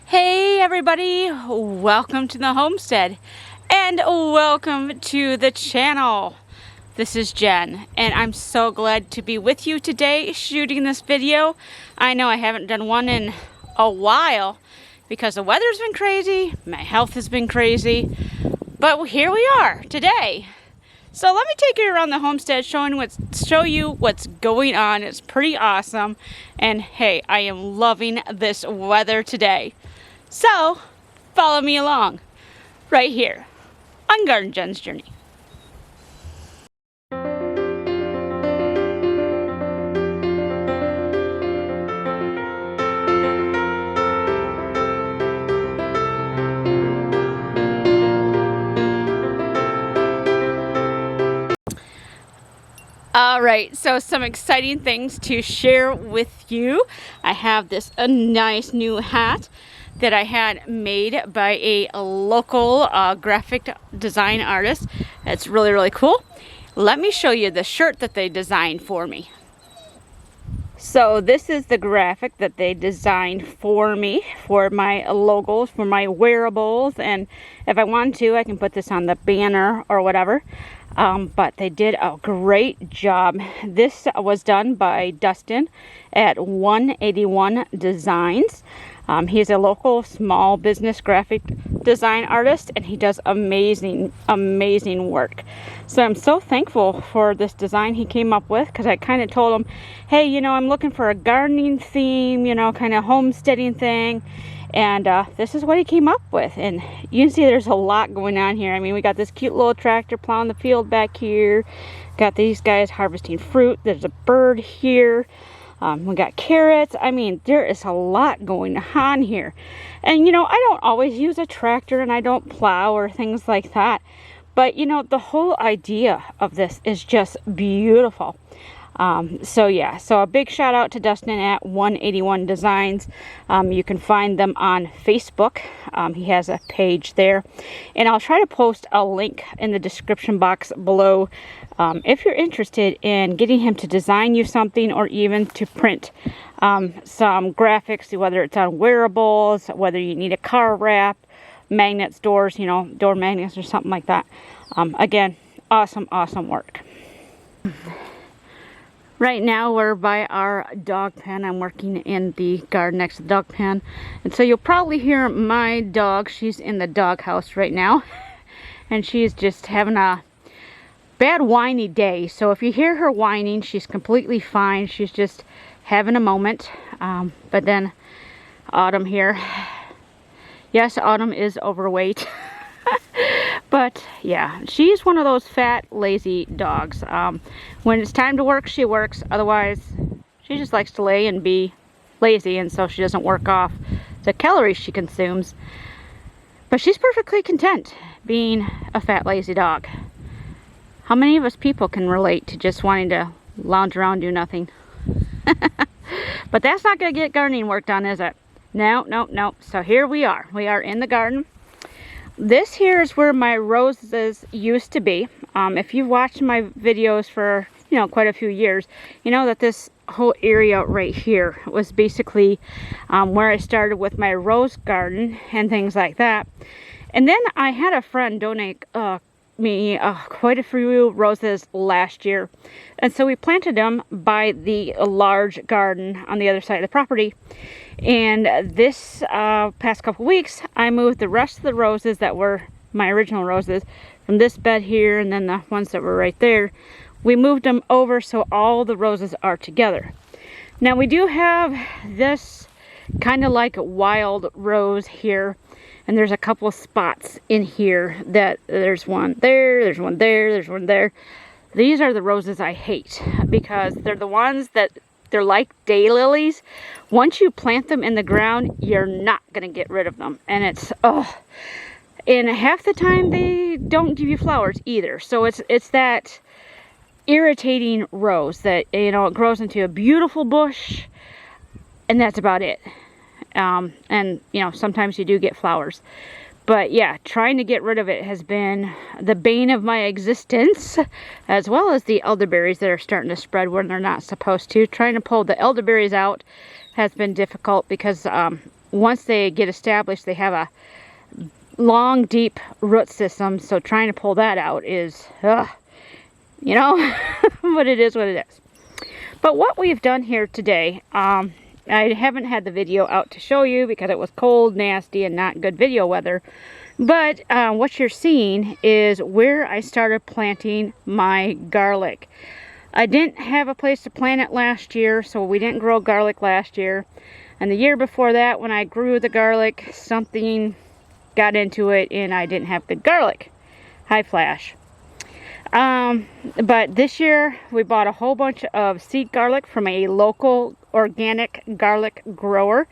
Hey everybody, welcome to the homestead and welcome to the channel. This is Jen and I'm so glad to be with you today shooting this video. I know I haven't done one in a while because the weather's been crazy, my health has been crazy, but here we are today. So let me take you around the homestead show you what's going on. It's pretty awesome and hey, I am loving this weather today. So, follow me along, right here, on Garden Jen's Journey. Alright, so some exciting things to share with you. I have this nice new hat that I had made by a local graphic design artist. It's really cool. Let me show you the shirt that they designed for me. So this is the graphic that they designed for me, for my logos, for my wearables, and if I want to, I can put this on the banner or whatever. But they did a great job. This was done by Dustin at 181 Designs. He's a local small business graphic design artist and he does amazing work. So I'm so thankful for this design he came up with, because I kind of told him, hey, you know, I'm looking for a gardening theme, you know, kind of homesteading thing. And this is what he came up with. And you can see there's a lot going on here. I mean, we got this cute little tractor plowing the field back here. Got these guys harvesting fruit. There's a bird here. We got carrots. I mean, there is a lot going on here. And, you know, I don't always use a tractor and I don't plow or things like that. But, you know, the whole idea of this is just beautiful. So yeah, so a big shout out to Dustin at 181 Designs. You can find them on Facebook. He has a page there. And I'll try to post a link in the description box below if you're interested in getting him to design you something, or even to print some graphics, whether it's on wearables, whether you need a car wrap, magnets, doors, you know, door magnets or something like that. Again, awesome work. Right now we're by our dog pen. I'm working in the garden next to the dog pen. And so you'll probably hear my dog. She's in the dog house right now. And she's just having a bad whiny day. So if you hear her whining, she's completely fine. She's just having a moment. But then Autumn here. Yes, Autumn is overweight. But yeah, she's one of those fat, lazy dogs. When it's time to work, she works. Otherwise, she just likes to lay and be lazy, and so she doesn't work off the calories she consumes. But she's perfectly content being a fat, lazy dog. How many of us people can relate to just wanting to lounge around, do nothing? But that's not going to get gardening work done, is it? No. So here we are. We are in the garden. This here is where my roses used to be. If you've watched my videos for, you know, quite a few years, you know that this whole area right here was basically where I started with my rose garden and things like that. And then I had a friend donate me quite a few roses last year. And so we planted them by the large garden on the other side of the property. And this past couple weeks, I moved the rest of the roses that were my original roses from this bed here, and then the ones that were right there, we moved them over so all the roses are together. Now we do have this kind of like wild rose here, and there's a couple of spots in here that there's one there, there's one there, there's one there. These are the roses I hate, because they're the ones that they're like daylilies. Once you plant them in the ground, you're not going to get rid of them. And it's, and half the time they don't give you flowers either. So it's that irritating rose that, you know, it grows into a beautiful bush and that's about it. And, you know, sometimes you do get flowers. But yeah, trying to get rid of it has been the bane of my existence, as well as the elderberries that are starting to spread when they're not supposed to. Trying to pull the elderberries out has been difficult because once they get established, they have a long, deep root system. So trying to pull that out is, you know, but it is what it is. But what we've done here today, I haven't had the video out to show you because it was cold, nasty, and not good video weather. But what you're seeing is where I started planting my garlic. I didn't have a place to plant it last year, so we didn't grow garlic last year. And the year before that, when I grew the garlic, something got into it and I didn't have good garlic. High flash. But this year, we bought a whole bunch of seed garlic from a local organic garlic grower.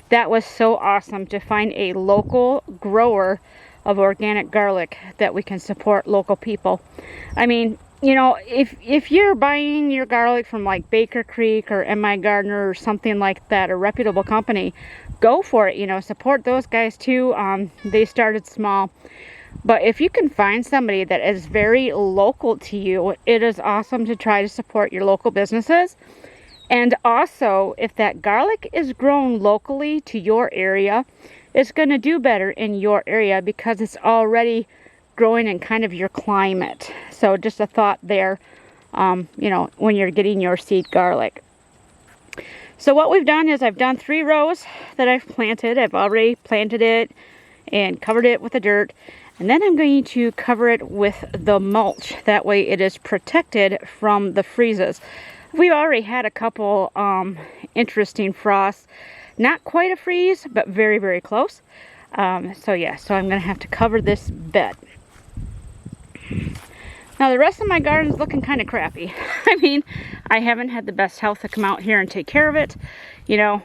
That was so awesome to find a local grower of organic garlic that we can support local people. I mean, you know, if you're buying your garlic from like Baker Creek or M.I. Gardner or something like that, a reputable company, go for it. You know, support those guys too. They started small. But if you can find somebody that is very local to you, it is awesome to try to support your local businesses. And also, if that garlic is grown locally to your area, it's going to do better in your area because it's already growing in kind of your climate. So just a thought there, you know, when you're getting your seed garlic. So what we've done is I've done 3 rows that I've planted. I've already planted it and covered it with the dirt. And then I'm going to cover it with the mulch. That way it is protected from the freezes. We've already had a couple interesting frosts. Not quite a freeze, but very, very close. So yeah, so I'm going to have to cover this bed. Now the rest of my garden's looking kind of crappy. I mean, I haven't had the best health to come out here and take care of it. You know,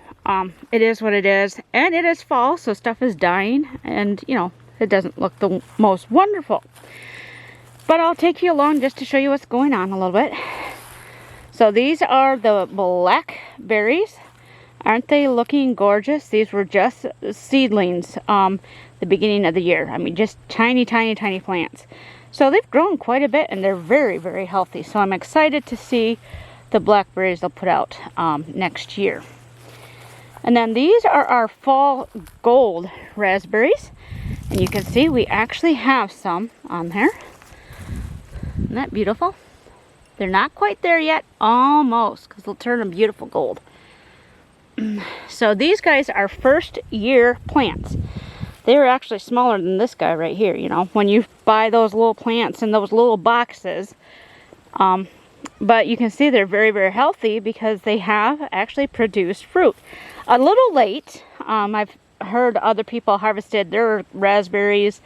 it is what it is. And it is fall, so stuff is dying. And, you know, it doesn't look the most wonderful. But I'll take you along just to show you what's going on a little bit. So these are the blackberries. Aren't they looking gorgeous? These were just seedlings the beginning of the year. I mean, just tiny, tiny, tiny plants. So they've grown quite a bit and they're very, very healthy. So I'm excited to see the blackberries they'll put out next year. And then these are our fall gold raspberries. And you can see we actually have some on there. Isn't that beautiful? They're not quite there yet, almost, because they'll turn a beautiful gold. So these guys are first year plants. They were actually smaller than this guy right here, you know, when you buy those little plants in those little boxes. But you can see they're very, very healthy because they have actually produced fruit. A little late. I've heard other people harvested their raspberries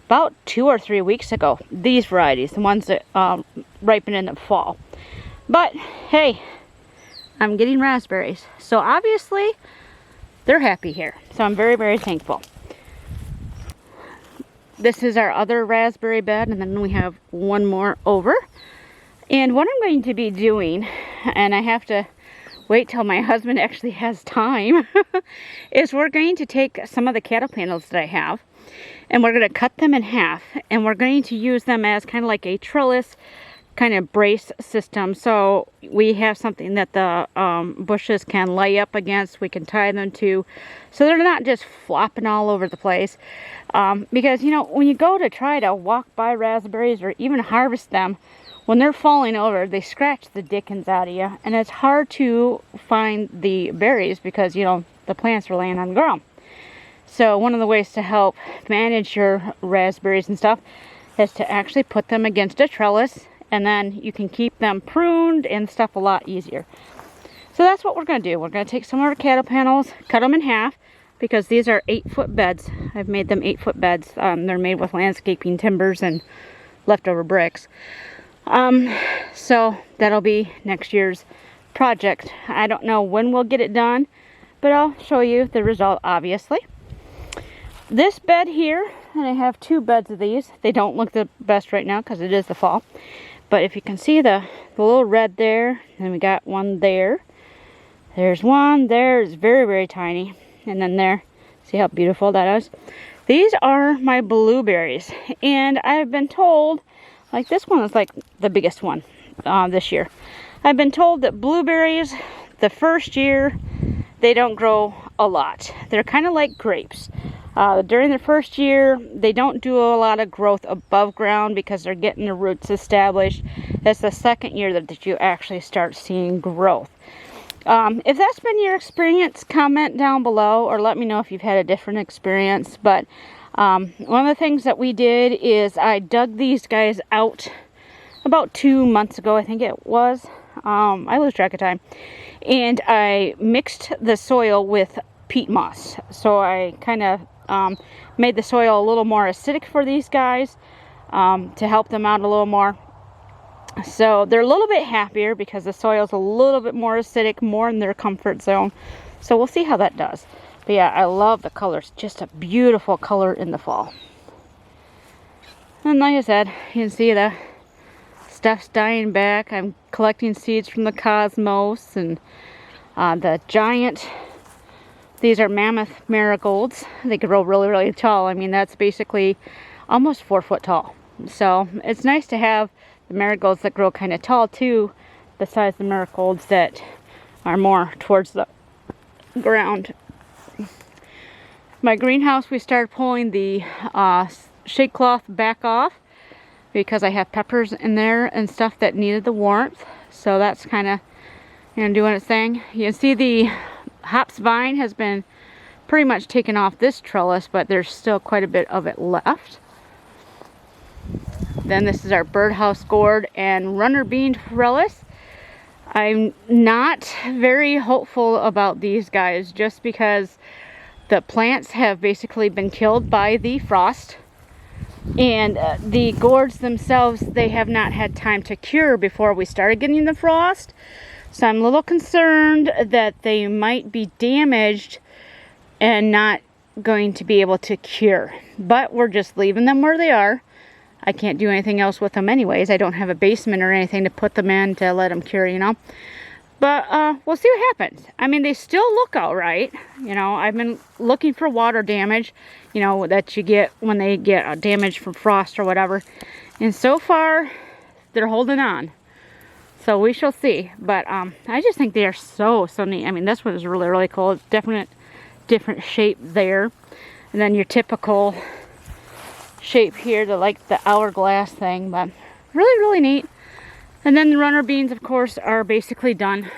about 2 or 3 weeks ago. These varieties, the ones that ripen in the fall. But hey, I'm getting raspberries. So obviously, they're happy here. So I'm very, very thankful. This is our other raspberry bed, and then we have one more over. And what I'm going to be doing, and I have to wait till my husband actually has time, is we're going to take some of the cattle panels that I have, and we're going to cut them in half, and we're going to use them as kind of like a trellis kind of brace system. So we have something that the bushes can lay up against, we can tie them to, so they're not just flopping all over the place. Because, you know, when you go to try to walk by raspberries or even harvest them, when they're falling over, they scratch the dickens out of you, and it's hard to find the berries because, you know, the plants are laying on the ground. So one of the ways to help manage your raspberries and stuff is to actually put them against a trellis, and then you can keep them pruned and stuff a lot easier. So that's what we're going to do. We're going to take some of our cattle panels, cut them in half, because these are 8-foot beds. I've made them 8-foot beds. They're made with landscaping timbers and leftover bricks. So that'll be next year's project. I don't know when we'll get it done, but I'll show you the result, obviously. This bed here, and I have 2 beds of these. They don't look the best right now because it is the fall. But if you can see the little red there, and we got one there. There's one there, it's very, very tiny. And then there, see how beautiful that is? These are my blueberries. And I've been told, like this one is like the biggest one this year. I've been told that blueberries, the first year, they don't grow a lot. They're kind of like grapes. During the first year, they don't do a lot of growth above ground because they're getting the roots established. It's the second year that you actually start seeing growth. If that's been your experience, comment down below or let me know if you've had a different experience. But one of the things that we did is I dug these guys out about 2 months ago, I think it was. I lose track of time. And I mixed the soil with peat moss. So I kind of made the soil a little more acidic for these guys to help them out a little more. So they're a little bit happier because the soil's a little bit more acidic, more in their comfort zone. So we'll see how that does. But yeah, I love the colors. Just a beautiful color in the fall. And like I said, you can see the stuff's dying back. I'm collecting seeds from the cosmos and the giant. These are mammoth marigolds. They grow really, really tall. I mean, that's basically almost 4 foot tall. So it's nice to have the marigolds that grow kind of tall too, besides the marigolds that are more towards the ground. My greenhouse, we started pulling the shade cloth back off because I have peppers in there and stuff that needed the warmth. So that's kind of, you know, doing its thing. You can see the hops vine has been pretty much taken off this trellis, but there's still quite a bit of it left. Then this is our Birdhouse Gourd and runner bean trellis. I'm not very hopeful about these guys just because the plants have basically been killed by the frost. And the gourds themselves, they have not had time to cure before we started getting the frost. So I'm a little concerned that they might be damaged and not going to be able to cure. But we're just leaving them where they are. I can't do anything else with them anyways. I don't have a basement or anything to put them in to let them cure, you know. But we'll see what happens. I mean, they still look all right. You know, I've been looking for water damage, you know, that you get when they get damage from frost or whatever. And so far, they're holding on. So we shall see. But I just think they are so neat. I mean, this one is really, really cool. It's definite different shape there. And then your typical shape here, like the hourglass thing, but really, really neat. And then the runner beans, of course, are basically done.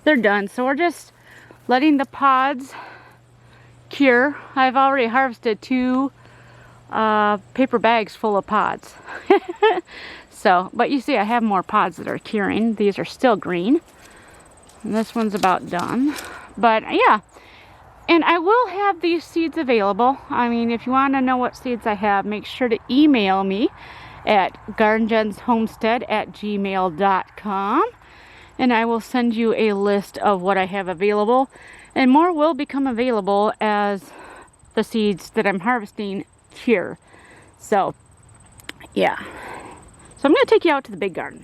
They're done. So we're just letting the pods cure. I've already harvested 2 paper bags full of pods. So, but you see I have more pods that are curing. These are still green. And this one's about done. But yeah. And I will have these seeds available. I mean, if you want to know what seeds I have, make sure to email me at gardengenshomestead@gmail.com. And I will send you a list of what I have available. And more will become available as the seeds that I'm harvesting cure. So, yeah. So I'm going to take you out to the big garden.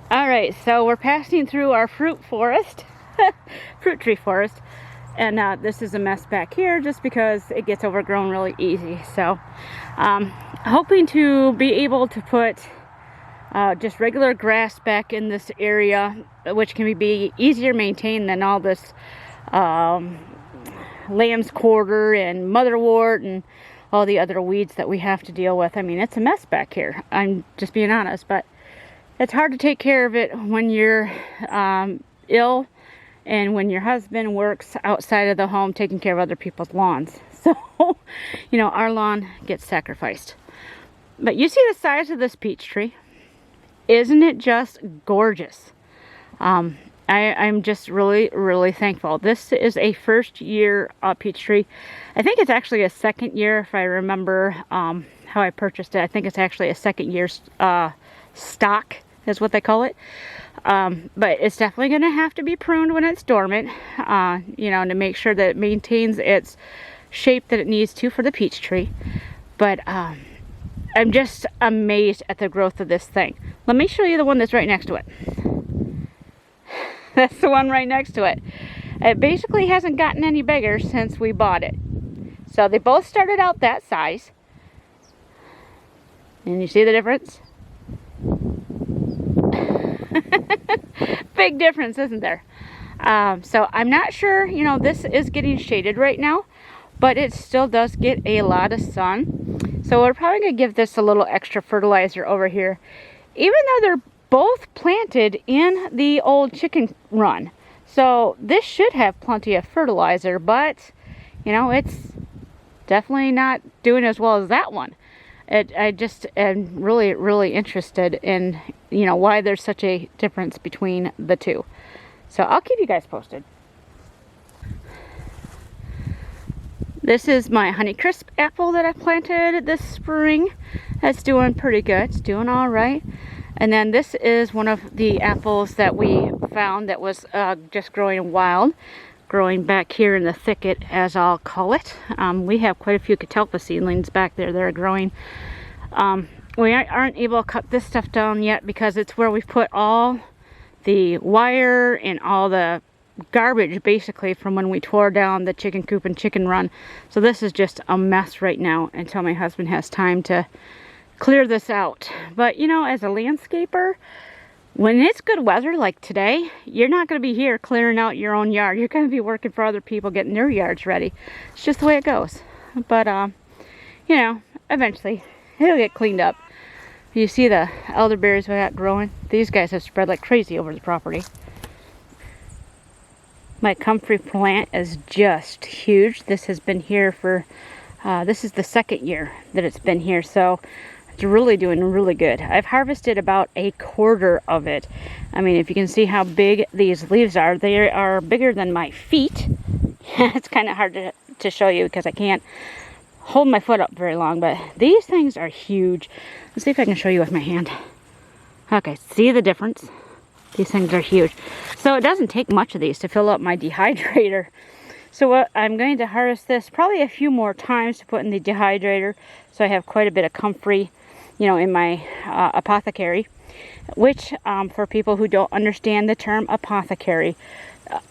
Alright, so we're passing through our fruit forest. Fruit tree forest, and this is a mess back here just because it gets overgrown really easy. So hoping to be able to put just regular grass back in this area, which can be easier maintained than all this lamb's quarter and motherwort and all the other weeds that we have to deal with. I mean, it's a mess back here. I'm just being honest, but it's hard to take care of it when you're ill and when your husband works outside of the home taking care of other people's lawns. So, you know, our lawn gets sacrificed. But you see the size of this peach tree? Isn't it just gorgeous? I'm just really, really thankful. This is a first year peach tree. I think it's actually a second year if I remember how I purchased it. I think it's actually a second year stock is what they call it. But it's definitely going to have to be pruned when it's dormant, you know, to make sure that it maintains its shape that it needs to for the peach tree. But I'm just amazed at the growth of this thing. Let me show you the one that's right next to it. That's the one right next to it. It basically hasn't gotten any bigger since we bought it. So they both started out that size. And you see the difference? Big difference, isn't there? So I'm not sure, you know, this is getting shaded right now, but it still does get a lot of sun. So we're probably gonna give this a little extra fertilizer over here, even though they're both planted in the old chicken run. So this should have plenty of fertilizer, but you know, it's definitely not doing as well as that one. I just am really interested in, you know, why there's such a difference between the two. So I'll keep you guys posted. This is my Honeycrisp apple that I planted this spring. It's doing pretty good. It's doing all right. And then this is one of the apples that we found that was just growing wild, growing back here in the thicket, as I'll call it. We have quite a few catalpa seedlings back there that are growing. We aren't able to cut this stuff down yet because it's where we've put all the wire and all the garbage basically from when we tore down the chicken coop and chicken run. So this is just a mess right now until my husband has time to clear this out. But you know, as a landscaper, when it's good weather like today, you're not going to be here clearing out your own yard. You're going to be working for other people getting their yards ready. It's just the way it goes. But you know, eventually it'll get cleaned up. You see the elderberries we got growing? These guys have spread like crazy over the property. My comfrey plant is just huge. This has been here for, this is the second year that it's been here. So it's really doing really good. I've harvested about a quarter of it. I mean, if you can see how big these leaves are, they are bigger than my feet. It's kind of hard to show you because I can't hold my foot up very long, but these things are huge. Let's see if I can show you with my hand. Okay, see the difference? These things are huge. So it doesn't take much of these to fill up my dehydrator. So what I'm going to harvest this probably a few more times to put in the dehydrator, so I have quite a bit of comfrey, you know, in my apothecary, which for people who don't understand the term apothecary,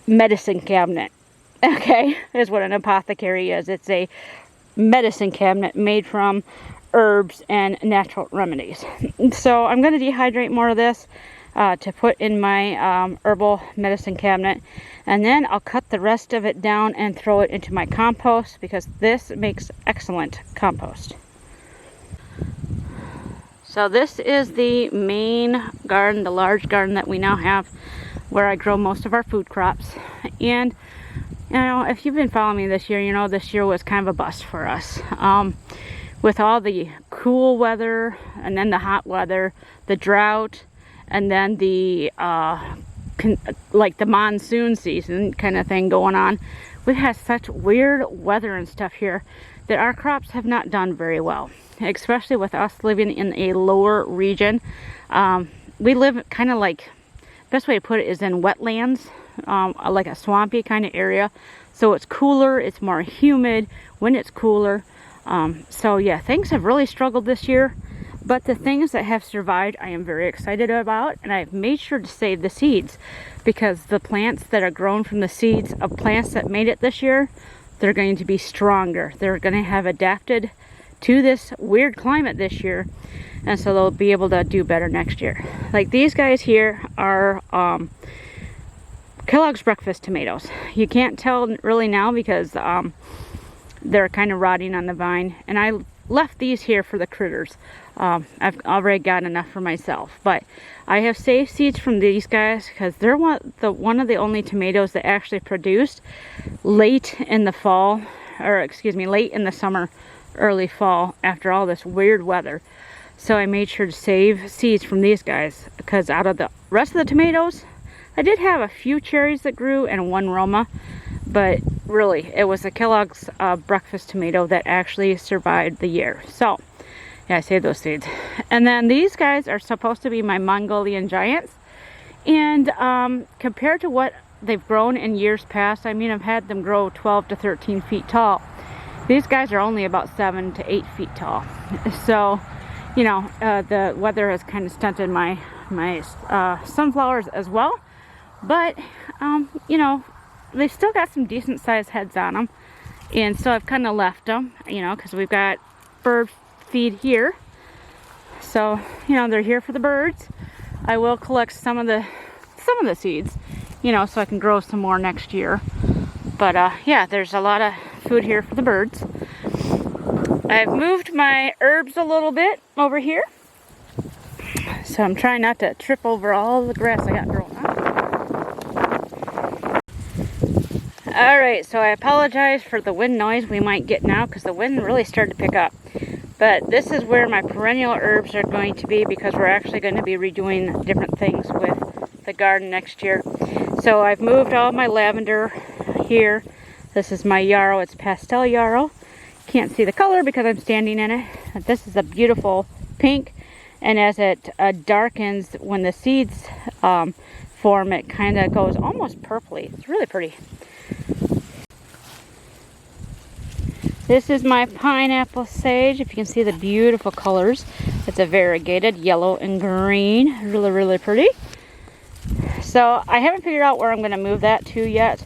medicine cabinet, okay, is what an apothecary is. It's a medicine cabinet made from herbs and natural remedies. So I'm going to dehydrate more of this to put in my herbal medicine cabinet, and then I'll cut the rest of it down and throw it into my compost, because this makes excellent compost. So this is the main garden, the large garden that we now have, where I grow most of our food crops. And you know, if you've been following me this year, you know this year was kind of a bust for us. With all the cool weather, and then the hot weather, the drought, and then the like the monsoon season kind of thing going on, we've had such weird weather and stuff here that our crops have not done very well, especially with us living in a lower region. We live kind of like, best way to put it is in wetlands, like a swampy kind of area. So it's cooler, it's more humid when it's cooler. So yeah, things have really struggled this year, but the things that have survived I am very excited about, and I've made sure to save the seeds, because the plants that are grown from the seeds of plants that made it this year, they're going to be stronger. They're going to have adapted to this weird climate this year, and so they'll be able to do better next year. Like these guys here are Kellogg's breakfast tomatoes. You can't tell really now because they're kind of rotting on the vine, and I left these here for the critters. I've already got enough for myself, but I have saved seeds from these guys because they're one of the only tomatoes that actually produced late in the fall, or excuse me, late in the summer, early fall, after all this weird weather. So I made sure to save seeds from these guys, because out of the rest of the tomatoes, I did have a few cherries that grew and one Roma, but really it was the Kellogg's breakfast tomato that actually survived the year. So yeah, I saved those seeds. And then these guys are supposed to be my Mongolian giants, and compared to what they've grown in years past, I mean, I've had them grow 12 to 13 feet tall. These guys are only about 7 to 8 feet tall. So you know, the weather has kind of stunted my sunflowers as well, but you know, they've still got some decent sized heads on them, and so I've kind of left them, you know, because we've got bird feed here, so you know, they're here for the birds. I will collect some of the some of the seeds, you know, so I can grow some more next year. But yeah, there's a lot of food here for the birds. I've moved my herbs a little bit over here, so I'm trying not to trip over all the grass I got growing up. Alright, so I apologize for the wind noise we might get now because the wind really started to pick up. But this is where my perennial herbs are going to be because we're actually going to be redoing different things with the garden next year. So I've moved all my lavender here. This is my yarrow. It's pastel yarrow. Can't see the color because I'm standing in it. This is a beautiful pink, and as it darkens when the seeds form, it kind of goes almost purpley. It's really pretty. This is my pineapple sage. If you can see the beautiful colors, it's a variegated yellow and green. Really, really pretty. So I haven't figured out where I'm going to move that to yet.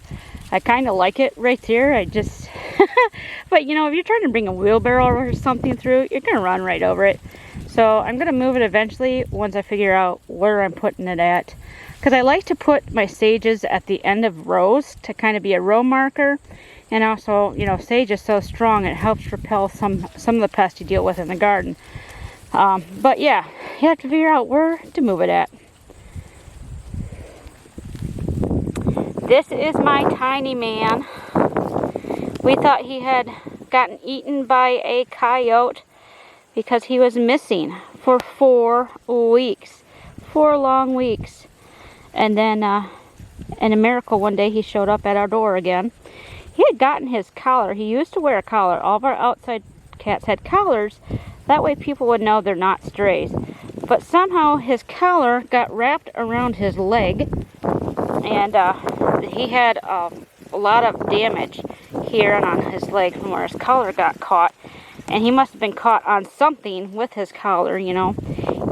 I kind of like it right there. I just, but you know, if you're trying to bring a wheelbarrow or something through, you're going to run right over it. So I'm going to move it eventually once I figure out where I'm putting it at. Because I like to put my sages at the end of rows to kind of be a row marker. And also, you know, sage is so strong, it helps repel some of the pests you deal with in the garden. But yeah, you have to figure out where to move it at. This is my tiny man. We thought he had gotten eaten by a coyote because he was missing for 4 weeks. 4 long weeks. And then, in a miracle, one day he showed up at our door again. He had gotten his collar. He used to wear a collar. All of our outside cats had collars. That way people would know they're not strays. But somehow his collar got wrapped around his leg. And he had a lot of damage here and on his leg from where his collar got caught. And he must have been caught on something with his collar, you know.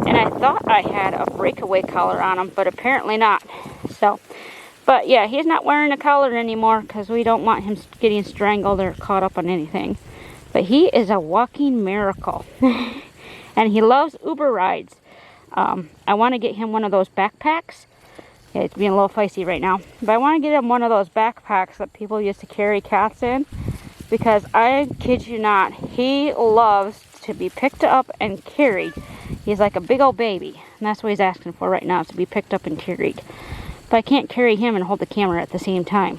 And I thought I had a breakaway collar on him, but apparently not. So... but yeah, he's not wearing a collar anymore because we don't want him getting strangled or caught up on anything. But he is a walking miracle. And he loves Uber rides. I want to get him one of those backpacks. Yeah, it's being a little feisty right now. But I want to get him one of those backpacks that people used to carry cats in. Because I kid you not, he loves to be picked up and carried. He's like a big old baby. And that's what he's asking for right now, is to be picked up and carried. But I can't carry him and hold the camera at the same time.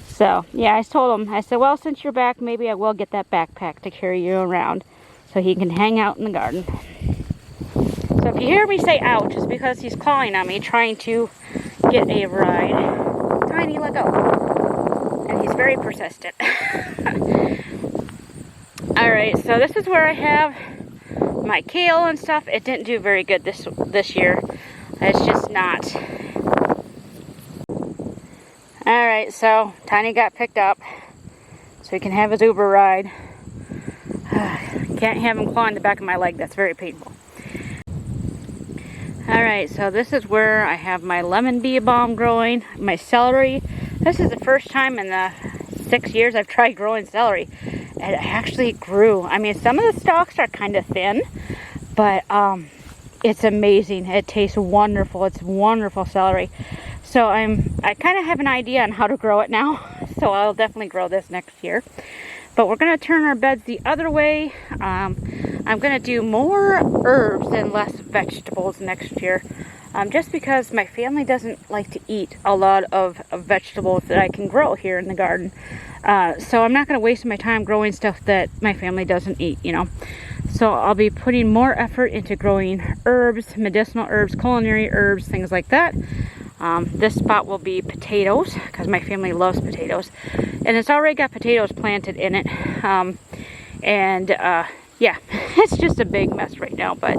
So, yeah, I told him, I said, well, since you're back, maybe I will get that backpack to carry you around so he can hang out in the garden. So if you hear me say ouch, it's because he's clawing on me, trying to get a ride. Tiny, let go. And he's very persistent. Alright, so this is where I have my kale and stuff. It didn't do very good this year. It's just not. Alright, so Tiny got picked up so he can have his Uber ride. Can't have him clawing the back of my leg. That's very painful. Alright, so this is where I have my lemon bee balm growing, my celery. This is the first time in the 6 years I've tried growing celery. It actually grew. I mean, some of the stalks are kind of thin, but it's amazing. It tastes wonderful. It's wonderful celery. So I kind of have an idea on how to grow it now. So I'll definitely grow this next year. But we're going to turn our beds the other way. I'm going to do more herbs and less vegetables next year. Just because my family doesn't like to eat a lot of vegetables that I can grow here in the garden. So I'm not going to waste my time growing stuff that my family doesn't eat, you know. So I'll be putting more effort into growing herbs, medicinal herbs, culinary herbs, things like that. This spot will be potatoes, because my family loves potatoes. And it's already got potatoes planted in it. Yeah, it's just a big mess right now, but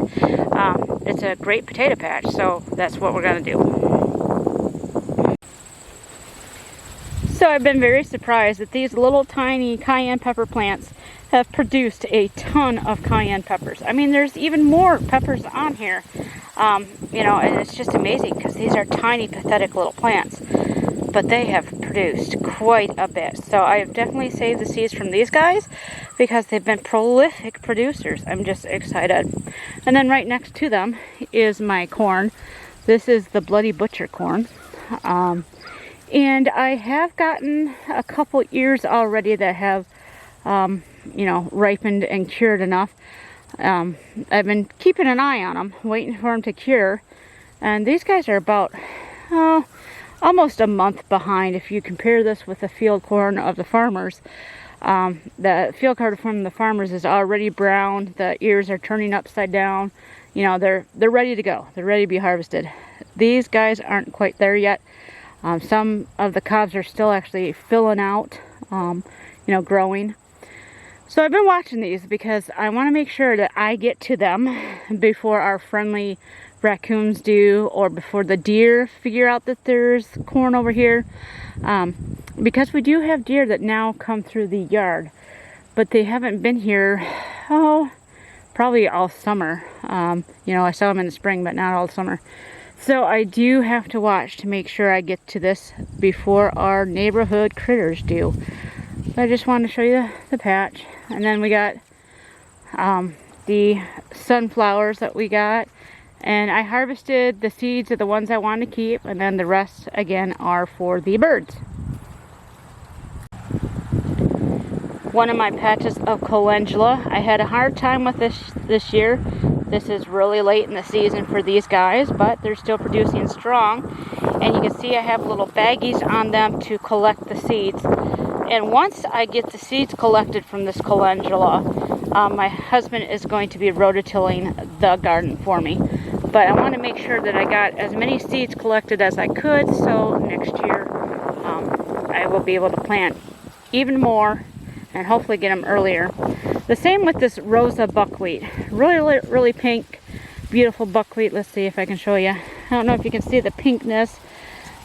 it's a great potato patch, so that's what we're going to do. So I've been very surprised that these little tiny cayenne pepper plants have produced a ton of cayenne peppers. I mean, there's even more peppers on here, you know, and it's just amazing because these are tiny, pathetic little plants. But they have produced quite a bit. So I've definitely saved the seeds from these guys because they've been prolific producers. I'm just excited. And then right next to them is my corn. This is the Bloody Butcher corn. And I have gotten a couple ears already that have, you know, ripened and cured enough. I've been keeping an eye on them, waiting for them to cure. And these guys are about, almost a month behind if you compare this with the field corn of the farmers. The field corn from the farmers is already brown. The ears are turning upside down. You know, they're ready to go. They're ready to be harvested. These guys aren't quite there yet. Some of the cobs are still actually filling out, you know, growing. So I've been watching these because I want to make sure that I get to them before our friendly raccoons do, or before the deer figure out that there's corn over here. Because we do have deer that now come through the yard, but they haven't been here, probably all summer. You know, I saw them in the spring, but not all summer. So I do have to watch to make sure I get to this before our neighborhood critters do. So I just wanted to show you the patch. And then we got the sunflowers that we got. And I harvested the seeds of the ones I wanted to keep, and then the rest again are for the birds. One of my patches of calendula. I had a hard time with this year. This is really late in the season for these guys, but they're still producing strong. And you can see I have little baggies on them to collect the seeds. And once I get the seeds collected from this calendula, my husband is going to be rototilling the garden for me. But I want to make sure that I got as many seeds collected as I could, so next year I will be able to plant even more and hopefully get them earlier. The same with this Rosa buckwheat. Really pink, beautiful buckwheat. Let's see if I can show you. I don't know if you can see the pinkness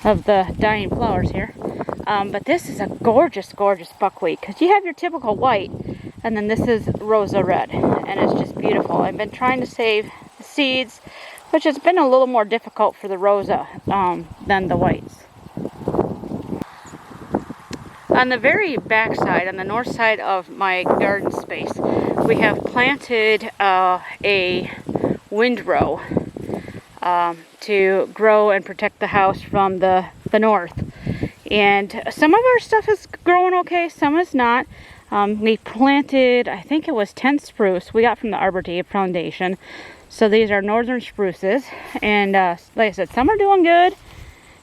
of the dying flowers here. But this is a gorgeous, gorgeous buckwheat, because you have your typical white, and then this is Rosa red, and it's just beautiful. I've been trying to save the seeds, which has been a little more difficult for the Rosa than the whites. On the very back side, on the north side of my garden space, we have planted a windrow to grow and protect the house from the north. And some of our stuff is growing okay, some is not. We planted, I think it was 10 spruce we got from the Arbor Day Foundation. So these are northern spruces, and like I said, some are doing good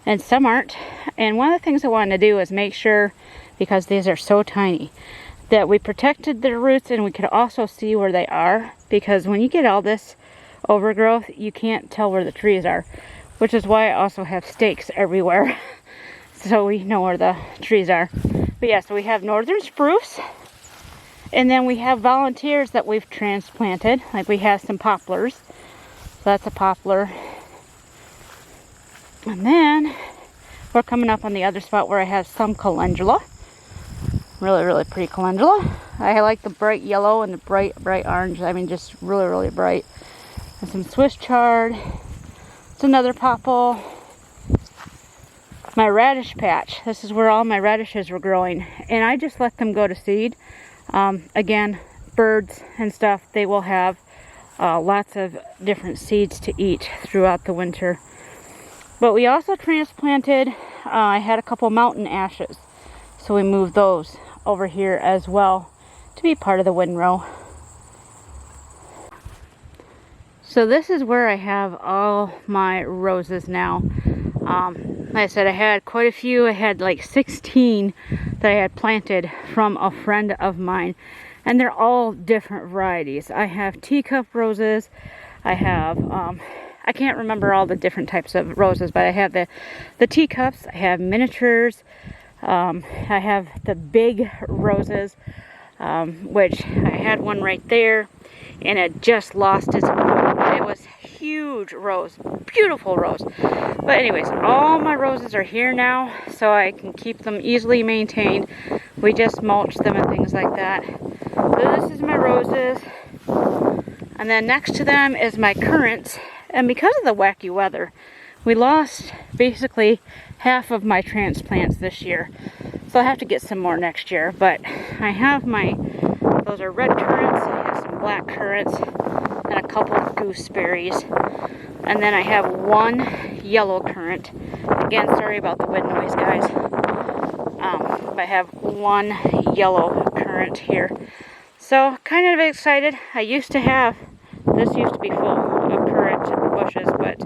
and some aren't. And one of the things I wanted to do is make sure, because these are so tiny, that we protected their roots and we could also see where they are, because when you get all this overgrowth, you can't tell where the trees are, which is why I also have stakes everywhere so we know where the trees are. But yeah, so we have northern spruce, and then we have volunteers that we've transplanted. Like we have some poplars, so that's a poplar. And then we're coming up on the other spot where I have some calendula. Really pretty calendula. I like the bright yellow and the bright orange. I mean, just really bright. And some Swiss chard. It's another popple. My radish patch. This is where all my radishes were growing, and I just let them go to seed. Again, birds and stuff, they will have lots of different seeds to eat throughout the winter. But we also transplanted, I had a couple mountain ashes, so we moved those over here as well to be part of the windrow. So this is where I have all my roses now. Like I said, I had quite a few. I had like 16 that I had planted from a friend of mine, and they're all different varieties. I have teacup roses. I have I can't remember all the different types of roses, but I have the teacups. I have miniatures. I have the big roses, which I had one right there, and it just lost its bloom. It was huge rose, beautiful rose. But anyways, all my roses are here now, so I can keep them easily maintained. We just mulch them and things like that. So this is my roses, and then next to them is my currants. And because of the wacky weather, we lost basically half of my transplants this year. So I have to get some more next year. But I have those are red currants, I have some black currants, and a couple of gooseberries. And then I have one yellow currant. Again, sorry about the wind noise, guys. I have one yellow currant here. So, kind of excited. This used to be full of currant bushes, but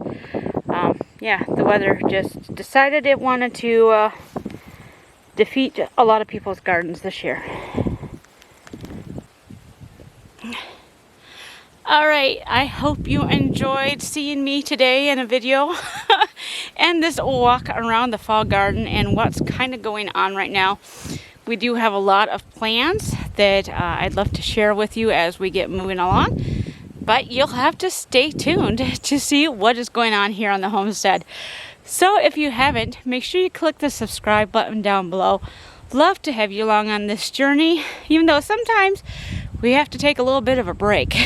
yeah, the weather just decided it wanted to defeat a lot of people's gardens this year. Alright, I hope you enjoyed seeing me today in a video and this walk around the fall garden and what's kind of going on right now. We do have a lot of plans that I'd love to share with you as we get moving along, but you'll have to stay tuned to see what is going on here on the homestead. So if you haven't, make sure you click the subscribe button down below. Love to have you along on this journey, even though sometimes we have to take a little bit of a break.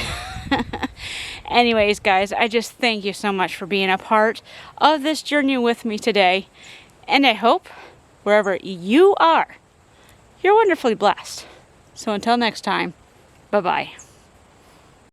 Anyways, guys, I just thank you so much for being a part of this journey with me today. And I hope wherever you are, you're wonderfully blessed. So until next time, bye-bye.